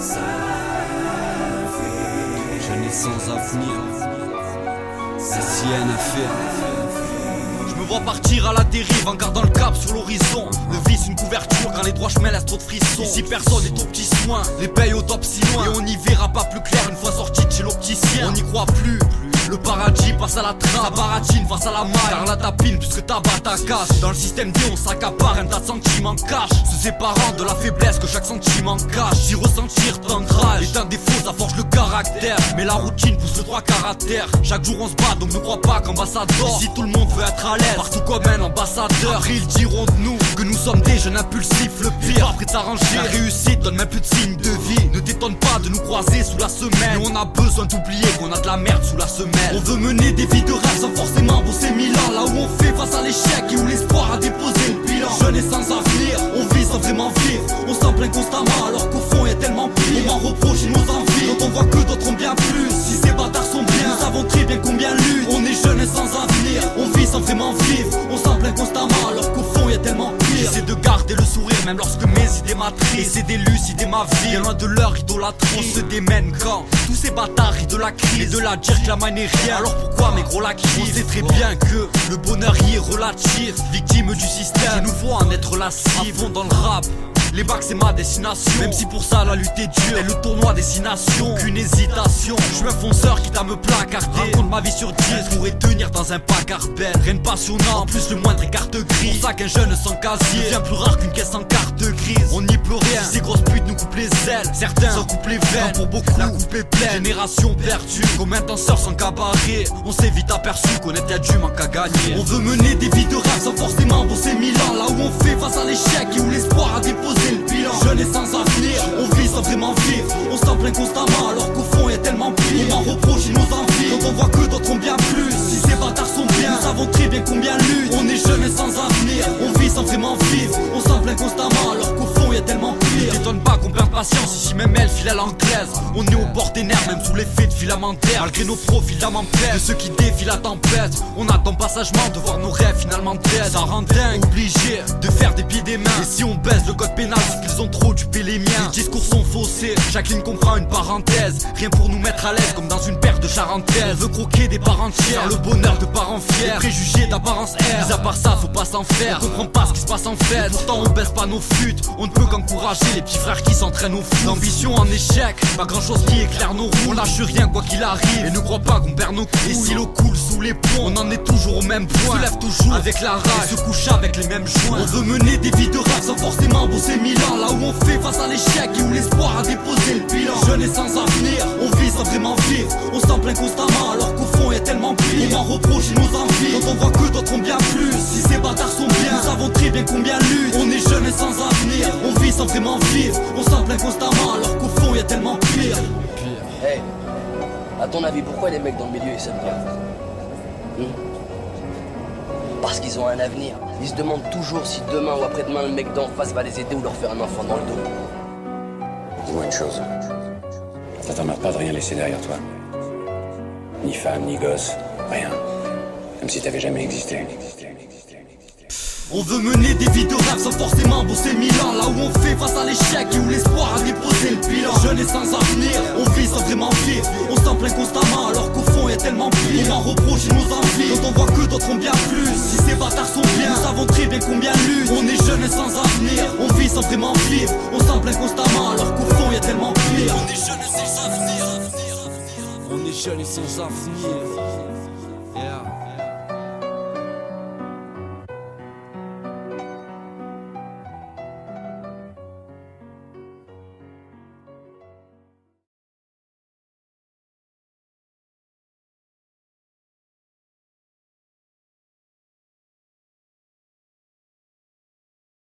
Jeune et sans avenir, SINF. Je me vois partir à la dérive en gardant le cap sur l'horizon. Le vice une couverture quand les droits chemins laissent trop de frissons. Ici personne n'est aux petits soins, les payes au top si loin. Et on y verra pas plus clair une fois sorti de chez l'opticien. On n'y croit plus. Le paradis passe à la trappe, la baratine face à la maille. Car la tapine puisque ta batte ta cache. Dans le système D on s'accapare, un tas de sentiments cache. Se séparant de la faiblesse que chaque sentiment cache. J'y ressentir tant de rage. Et d'un défaut ça forge le caractère. Mais la routine pousse le droit caractère. Chaque jour on se bat donc ne crois pas qu'ambassadeur. Ici tout le monde veut être à l'aise, partout comme un ambassadeur. Après ils diront de nous que nous sommes des jeunes impulsifs. Le pire, après de s'arranger, la réussite donne même plus de signe de vie. Ne t'étonne pas de nous croiser sous la semaine. Mais on a besoin d'oublier qu'on a de la merde sous la semelle. On veut mener des vies de rêve sans forcément bosser 1000 ans. Là où on fait face à l'échec et où l'espoir a déposé le bilan. Jeune et sans avenir, on vit sans vraiment vivre. On s'en plaint constamment alors qu'au fond y'a tellement pire. On m'en reproche nos envies quand on voit que d'autres ont bien plus. Si ces bâtards sont bien, nous savons très bien combien luttent. On est jeune et sans avenir, on vit sans vraiment vivre. On s'en plaint constamment alors qu'au fond y'a tellement pire. J'essaie de garder le sourire même lorsque mes idées m'attrient. C'est d'élucider ma vie, bien loin de leur idolâtrie. On se démène quand tous ces bâtards rient de la crise et de la dire que la main n'est rien. Alors pourquoi mes gros la crise? On sait très bien que le bonheur y est relatif. Victime du système, qui nous voit en être la cible. À fond dans le rap, les bacs c'est ma destination. Même si pour ça la lutte est dure et le tournoi destination. Aucune hésitation, je suis un fonceur quitte à me placarder. Raconte ma vie sur 10, pourrais tenir dans un placard belle. Rien de passionnant, en plus le moindre est carte grise. Pour ça qu'un jeune sans casier devient plus rare qu'une caisse en carte grise. On n'y peut rien, ces grosses putes nous coupent les ailes. Certains s'en coupent les veines, pour beaucoup la coupe est pleine. Génération perdue, comme un danseur sans cabaret. On s'est vite aperçu qu'on était du manque à gagner. On veut mener des vies de rêve sans forcément bosser 1000 ans. Là où on fait face à l'échec et où l'espoir a déposé le bilan. Jeune et sans avenir, on vit sans vraiment vivre. On s'en plaint constamment alors qu'au fond y'a tellement pire. On m'en reproche nos envies quand on voit que d'autres ont bien plus. Si ces bâtards sont bien, nous savons très bien combien luttent. On est jeune et sans avenir, on vit sans vraiment vivre. On s'en plaint constamment alors qu'au fond y'a tellement pire. Ne t'étonne pas qu'on perd patience ici même elle file à l'anglaise. On est au bord des nerfs même sous l'effet de filamentaire. Malgré nos profils d'amants de ceux qui défient la tempête. On attend pas sagement de voir nos rêves finalement dead. Ça rend dingue, obligé de faire des pieds des mains. Et si on baisse le code pénal c'est qu'ils ont trop dupé les miens. Les discours sont faussés, chaque ligne comprend une parenthèse. Rien pour nous mettre à l'aise comme dans une paire de charentaises. On veut croquer des parents entières, le bonheur de parents fiers. Préjugés d'apparence air, mis à part ça faut pas s'en faire. On comprend pas ce qui se passe en fait, pourtant on baisse pas nos fûts. On ne peut qu'encourager les petits frères qui s'entraînent au foot. L'ambition en échec, pas grand chose qui éclaire nos roues. On lâche rien quoi qu'il arrive, et ne crois pas qu'on perd nos couilles. Et si l'eau coule sous les ponts, on en est toujours au même point. Se lève toujours avec la rage, et se couche avec les mêmes joints. On veut mener des vies de rêve sans forcément bosser 1000 ans. Là où on fait face à l'échec et où l'espoir a déposé le bilan. Jeune et sans avenir, on vit sans vraiment vivre. On s'en plaint constamment alors qu'au fond y'a tellement pire. On m'en reproche nos envies quand on voit que d'autres ont bien plus. Si ces bâtards sont bien, nous savons très bien combien luttent. On est jeune et sans avenir, on vit sans vraiment vivre. On s'en plaint constamment alors qu'au fond y'a tellement pire. Hey, à ton avis, pourquoi les mecs dans le milieu ils s'aiment bien? Parce qu'ils ont un avenir. Ils se demandent toujours si demain ou après-demain le mec d'en face va les aider ou leur faire un enfant dans le dos. Dis-moi une chose. Ça t'en a pas de rien laissé derrière toi. Ni femme, ni gosse, rien. Comme si t'avais jamais existé. On veut mener des vies de rêve sans forcément bosser 1000 ans. Là où on fait face à l'échec et où l'espoir a déposé le bilan. Jeune et sans avenir, on vit sans vraiment vivre. On s'en plaint constamment alors qu'au fond y'a tellement pire. On m'en reproche nos envies quand on voit que d'autres ont bien plus. Si ces bâtards sont bien, nous savons très bien combien luttent. On est jeune et sans avenir, on vit sans vraiment vivre. On s'en plaint constamment alors qu'au fond y'a tellement pire. On est jeune et sans avenir. On est jeune et sans avenir. Yeah.